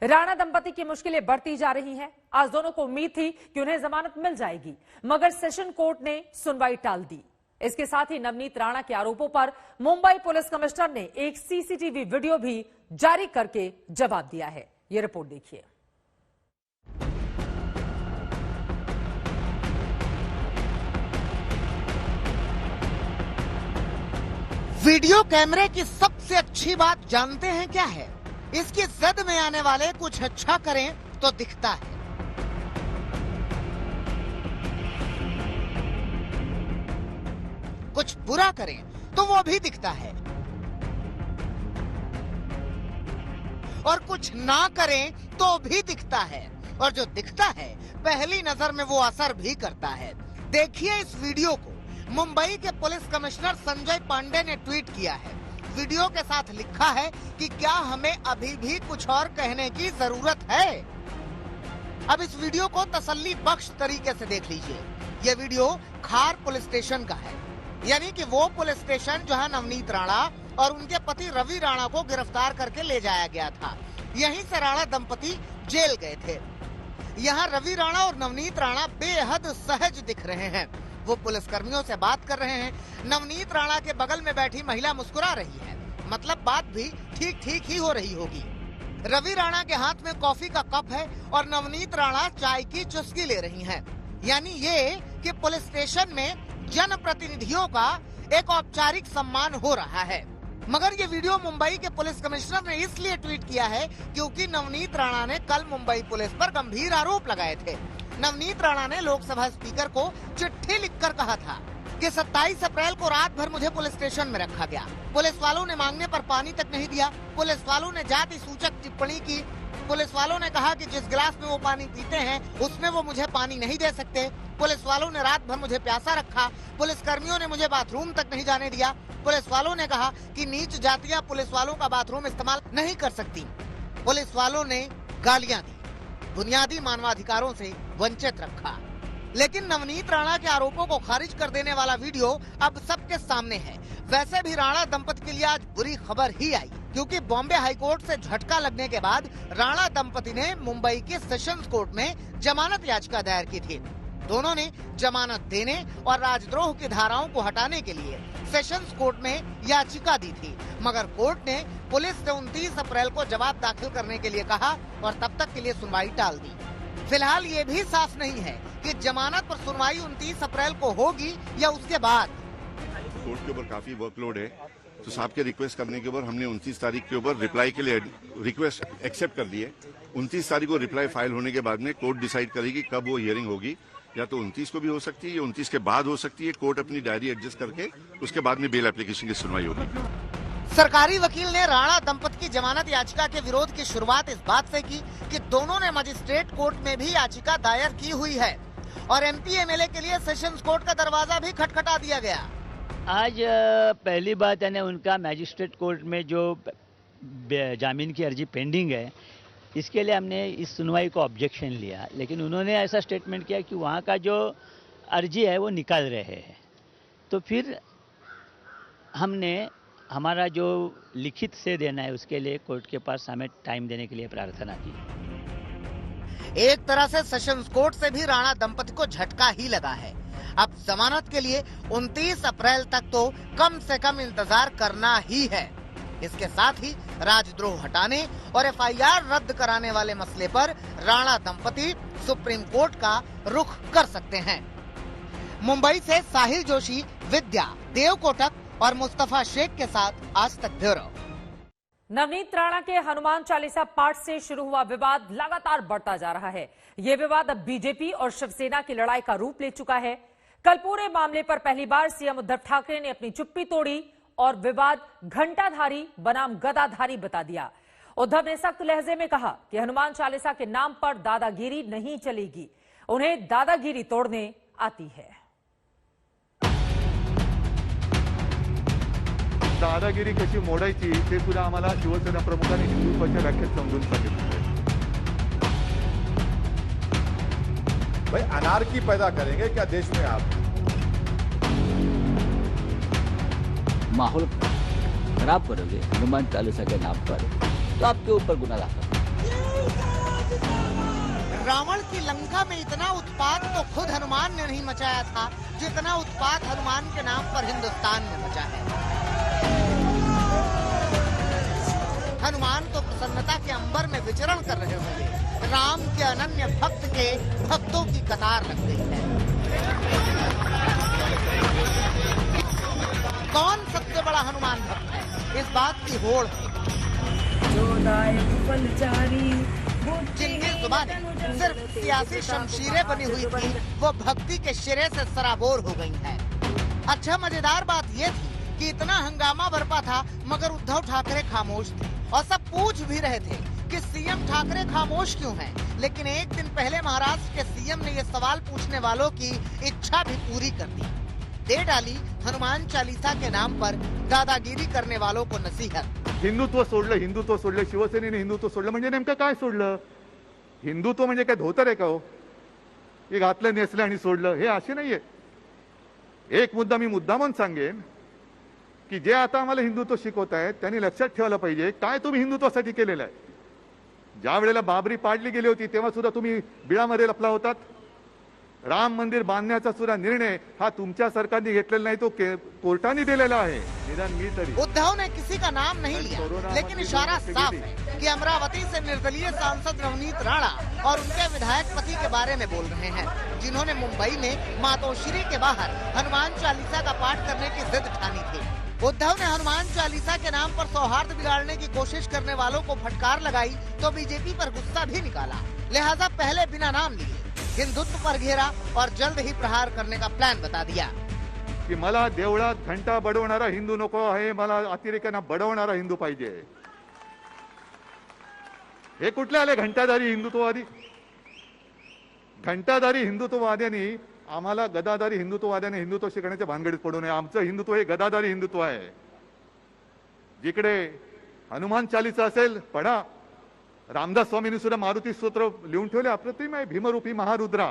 राणा दंपति की मुश्किलें बढ़ती जा रही हैं। आज दोनों को उम्मीद थी कि उन्हें जमानत मिल जाएगी, मगर सेशन कोर्ट ने सुनवाई टाल दी। इसके साथ ही नवनीत राणा के आरोपों पर मुंबई पुलिस कमिश्नर ने एक सीसीटीवी वीडियो भी जारी करके जवाब दिया है। ये रिपोर्ट देखिए। वीडियो कैमरे की सबसे अच्छी बात जानते हैं क्या है? इसकी जद में आने वाले कुछ अच्छा करें तो दिखता है, कुछ बुरा करें तो वो भी दिखता है, और कुछ ना करें तो भी दिखता है। और जो दिखता है पहली नजर में वो असर भी करता है। देखिए इस वीडियो को। मुंबई के पुलिस कमिश्नर संजय पांडे ने ट्वीट किया है। वीडियो के साथ लिखा है कि क्या हमें अभी भी कुछ और कहने की जरूरत है। अब इस वीडियो को तसल्ली बख्श तरीके से देख लीजिए। ये वीडियो खार पुलिस स्टेशन का है, यानी कि वो पुलिस स्टेशन जहां नवनीत राणा और उनके पति रवि राणा को गिरफ्तार करके ले जाया गया था। यहीं से राणा दंपति जेल गए थे। यहाँ रवि राणा और नवनीत राणा बेहद सहज दिख रहे हैं। वो पुलिस कर्मियों से बात कर रहे हैं। नवनीत राणा के बगल में बैठी महिला मुस्कुरा रही है, मतलब बात भी ठीक ठीक ही हो रही होगी। रवि राणा के हाथ में कॉफी का कप है और नवनीत राणा चाय की चुस्की ले रही हैं। यानी ये कि पुलिस स्टेशन में जनप्रतिनिधियों का एक औपचारिक सम्मान हो रहा है। मगर ये वीडियो मुंबई के पुलिस कमिश्नर ने इसलिए ट्वीट किया है क्योंकि नवनीत राणा ने कल मुंबई पुलिस पर गंभीर आरोप लगाए थे। नवनीत राणा ने लोकसभा स्पीकर को चिट्ठी लिखकर कहा था कि 27 अप्रैल को रात भर मुझे पुलिस स्टेशन में रखा गया। पुलिस वालों ने मांगने पर पानी तक नहीं दिया। पुलिस वालों ने जाति सूचक टिप्पणी की। पुलिस वालों ने कहा कि जिस गिलास में वो पानी पीते हैं उसमें वो मुझे पानी नहीं दे सकते। पुलिस वालों ने रात भर मुझे प्यासा रखा। पुलिस कर्मियों ने मुझे बाथरूम तक नहीं जाने दिया। पुलिस वालों ने कहा कि नीच जातियां पुलिस वालों का बाथरूम इस्तेमाल नहीं कर सकती। पुलिस वालों ने गालियां दी, बुनियादी मानवाधिकारों से वंचित रखा। लेकिन नवनीत राणा के आरोपों को खारिज कर देने वाला वीडियो अब सबके सामने है। वैसे भी राणा दंपति के लिए आज बुरी खबर ही आई, क्योंकि बॉम्बे हाईकोर्ट से झटका लगने के बाद राणा दंपति ने मुंबई के सेशंस कोर्ट में जमानत याचिका दायर की थी। दोनों ने जमानत देने और राजद्रोह की धाराओं को हटाने के लिए सेशंस कोर्ट में याचिका दी थी, मगर कोर्ट ने पुलिस से 29 अप्रैल को जवाब दाखिल करने के लिए कहा और तब तक के लिए सुनवाई टाल दी। फिलहाल ये भी साफ नहीं है कि जमानत पर सुनवाई 29 अप्रैल को होगी या उसके बाद। कोर्ट के ऊपर काफी वर्कलोड है, तो साहब के रिक्वेस्ट करने के ऊपर हमने 29 तारीख के ऊपर रिप्लाई के लिए रिक्वेस्ट एक्सेप्ट कर लिए। 29 तारीख को रिप्लाई फाइल होने के बाद में कोर्ट डिसाइड करेगी कब वो हियरिंग होगी। या तो 29 को भी हो सकती है या 29 के बाद हो सकती है। कोर्ट अपनी डायरी एडजस्ट करके उसके बाद में बेल एप्लीकेशन की सुनवाई होगी। सरकारी वकील ने राणा दंपति की जमानत याचिका के विरोध की शुरुआत इस बात से की कि दोनों ने मजिस्ट्रेट कोर्ट में भी याचिका दायर की हुई है और एमपी एमएलए के लिए सेशंस कोर्ट का दरवाजा भी खटखटा दिया गया। आज पहली बात है उनका मैजिस्ट्रेट कोर्ट में जो जामीन की अर्जी पेंडिंग है, इसके लिए हमने इस सुनवाई को ऑब्जेक्शन लिया, लेकिन उन्होंने ऐसा स्टेटमेंट किया कि वहाँ का जो अर्जी है वो निकाल रहे हैं। तो फिर हमने हमारा जो लिखित से देना है उसके लिए कोर्ट के पास हमें टाइम देने के लिए प्रार्थना की। एक तरह से सेशंस कोर्ट से भी राणा दंपति को झटका ही लगा है। अब जमानत के लिए 29 अप्रैल तक तो कम से कम इंतजार करना ही है। इसके साथ ही राजद्रोह हटाने और एफआईआर रद्द कराने वाले मसले पर राणा दंपति सुप्रीम कोर्ट का रुख कर सकते हैं। मुंबई से साहिल जोशी, विद्या, देव कोटक और मुस्तफा शेख के साथ आज तक ब्यूरो। नवनीत राणा के हनुमान चालीसा पाठ से शुरू हुआ विवाद लगातार बढ़ता जा रहा है। ये विवाद अब बीजेपी और शिवसेना की लड़ाई का रूप ले चुका है। कल पूरे मामले पर पहली बार सीएम उद्धव ठाकरे ने अपनी चुप्पी तोड़ी और विवाद घंटाधारी बनाम गदाधारी बता दिया। उद्धव ने सख्त लहजे में कहा कि हनुमान चालीसा के नाम पर दादागिरी नहीं चलेगी, उन्हें दादागिरी तोड़ने आती है। दादागिरी कशी मोडायची ते सुद्धा आम्हाला शिवसेना प्रमुखांनी हिंदुत्वाच्या व्याख्येत समजून सांगितलं। भाई अनार्की पैदा करेंगे क्या देश में आप? माहौल खराब करोगे हनुमान चालीसा के नाम पर तो आपके ऊपर गुनाह लगा। लंका में इतना उत्पात तो खुद हनुमान ने नहीं मचाया था जितना उत्पात हनुमान के नाम पर हिंदुस्तान में मचा है। हनुमान तो प्रसन्नता के अंबर में विचरण कर रहे होंगे। राम के अनन्य भक्त के भक्तों की कतार लग गई है। कौन सबसे बड़ा हनुमान भक्त है, इस बात की होड़ है। जिनकी जुबानें सिर्फ सियासी शमशीरें बनी हुई थी, वो भक्ति के शिरे से सराबोर हो गई हैं। अच्छा, मजेदार बात ये थी कि इतना हंगामा बरपा था मगर उद्धव ठाकरे खामोश थे और सब पूछ भी रहे थे कि सीएम ठाकरे खामोश क्यों हैं। लेकिन एक दिन पहले महाराष्ट्र के सीएम ने ये सवाल पूछने वालों की इच्छा भी पूरी कर दी। दे डाली हनुमान चालीसा के नाम पर दादागिरी करने वालों को नसीहत। हिंदुत्व सोडलं, शिवसेनेने हिंदुत्व सोडलं म्हणजे नेमकं काय सोडलं? हिंदुत्व म्हणजे काय धोतर आहे का हो? हे घातलं, नेसलं आणि सोडलं, हे असे नाहीये. एक मुद्दा मी मुद्दामून सांगेन की जे आता आम्हाला हिंदुत्व शिकवतायत त्यांनी लक्षात ठेवलं पाहिजे काय तुम्ही हिंदुत्वासाठी केलेलं आहे. ज्या वेळेला बाबरी पाडली गेली होती तेव्हा सुद्धा तुम्ही बिळामध्ये लपला होतात. राम मंदिर बांधण्याचा सुद्धा निर्णय हा तुमच्या सरकारने घेतलेला नाही, तो कोर्टाने दिलेला आहे. निदान मी तरी उद्धव ने किसी का नाम नहीं लिया, लेकिन इशारा साफ है कि अमरावती से निर्दलीय सांसद नवनीत राणा और उनके विधायक पति के बारे में बोल रहे हैं, जिन्होंने मुंबई में मातोश्री के बाहर हनुमान चालीसा का पाठ करने की जिद ठानी थी। उद्धव ने हनुमान चालीसा के नाम पर सौहार्द बिगाड़ने की कोशिश करने वालों को फटकार लगाई तो बीजेपी पर गुस्सा भी निकाला। लिहाजा पहले बिना नाम लिए हिंदुत्व पर घेरा और जल्द ही प्रहार करने का प्लान बता दिया की मला देवळात घंटा बडवणारा हिंदू नको आहे, मला अतिरेक्यांना बडवणारा हिंदू पाहिजे. हे कुठले आले घंटाधारी हिंदुत्ववादी? घंटाधारी हिंदुत्ववाद्यांनी आम्हाला गदाधारी हिंदुत्ववाद्याने हिंदुत्व शिकण्याच्या भानगडीत पडू नये. आमचं हिंदुत्व हे गदाधारी हिंदुत्व आहे. जिकडे हनुमान चालीसा असेल पढा. रामदास स्वामींनी सुद्धा मारुती स्तोत्र लिहून ठेवले, अप्रतिम आहे. भीमरूपी महारुद्रा.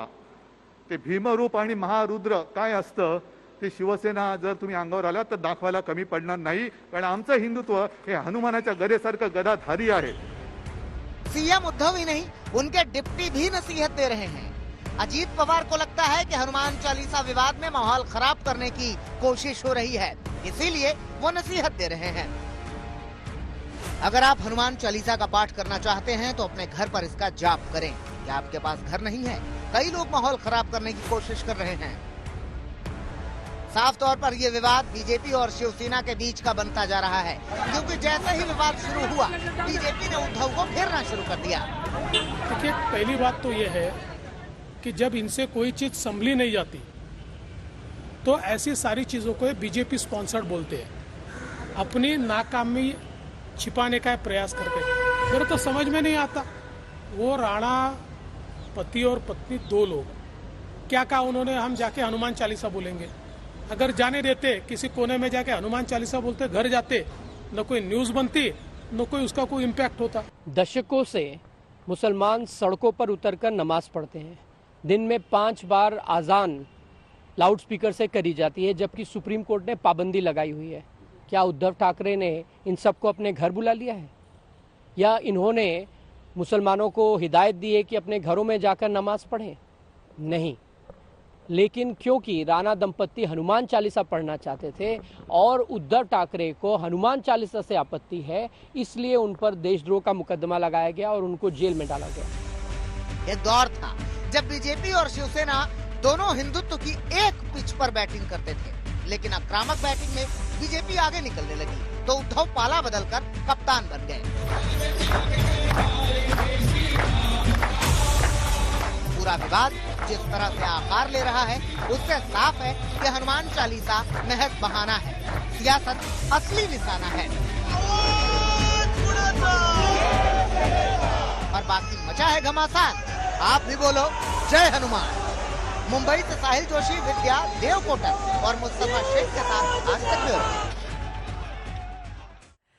ते भीमरूप आणि महारुद्र काय असतं ते शिवसेना जर तुम्ही अंगावर आला तर दाखवायला कमी पडणार नाही, कारण आमचं हिंदुत्व हे हनुमानाच्या गदेसारखं गदाधारी आहे. सीएम उद्धव ही नहीं, उनके डिप्टी भी नसीहत दे रहे हैं। अजीत पवार को लगता है कि हनुमान चालीसा विवाद में माहौल खराब करने की कोशिश हो रही है, इसीलिए वो नसीहत दे रहे हैं। अगर आप हनुमान चालीसा का पाठ करना चाहते हैं तो अपने घर पर इसका जाप करें। क्या आपके पास घर नहीं है? कई लोग माहौल खराब करने की कोशिश कर रहे हैं। साफ तौर पर यह विवाद बीजेपी और शिवसेना के बीच का बनता जा रहा है, क्योंकि जैसे ही विवाद शुरू हुआ बीजेपी ने उद्धव को घेरना शुरू कर दिया। देखिए, पहली बात तो यह है कि जब इनसे कोई चीज संभली नहीं जाती तो ऐसी सारी चीजों को बीजेपी स्पॉन्सर्ड बोलते हैं। अपनी नाकामी छिपाने का प्रयास करते हैं। मेरे तो समझ में नहीं आता, वो राणा पति और पत्नी दो लोग क्या कहा उन्होंने, हम जाके हनुमान चालीसा बोलेंगे। अगर जाने देते किसी कोने में जाके हनुमान चालीसा बोलते, घर जाते, न कोई न्यूज बनती न कोई उसका कोई इम्पैक्ट होता। दशकों से मुसलमान सड़कों पर उतरकर नमाज पढ़ते हैं। दिन में 5 बार आज़ान लाउड स्पीकर से करी जाती है, जबकि सुप्रीम कोर्ट ने पाबंदी लगाई हुई है। क्या उद्धव ठाकरे ने इन सबको अपने घर बुला लिया है, या इन्होंने मुसलमानों को हिदायत दी है कि अपने घरों में जाकर नमाज पढ़ें? नहीं, लेकिन क्योंकि राणा दंपत्ति हनुमान चालीसा पढ़ना चाहते थे और उद्धव ठाकरे को हनुमान चालीसा से आपत्ति है, इसलिए उन पर देशद्रोह का मुकदमा लगाया गया और उनको जेल में डाला गया। एक दौर था जब बीजेपी और शिवसेना दोनों हिंदुत्व की एक पिच पर बैटिंग करते थे, लेकिन आक्रामक बैटिंग में बीजेपी आगे निकलने लगी तो उद्धव पाला बदलकर कप्तान बन गए। पूरा विवाद जिस तरह से आकार ले रहा है उससे साफ है कि हनुमान चालीसा महज बहाना है, सियासत असली निशाना है। और बाकी मचा है घमासान। आप भी बोलो जय हनुमान। मुंबई से साहिल जोशी, विद्या देवकोटा और मुस्तफा शेख के साथ आज तक।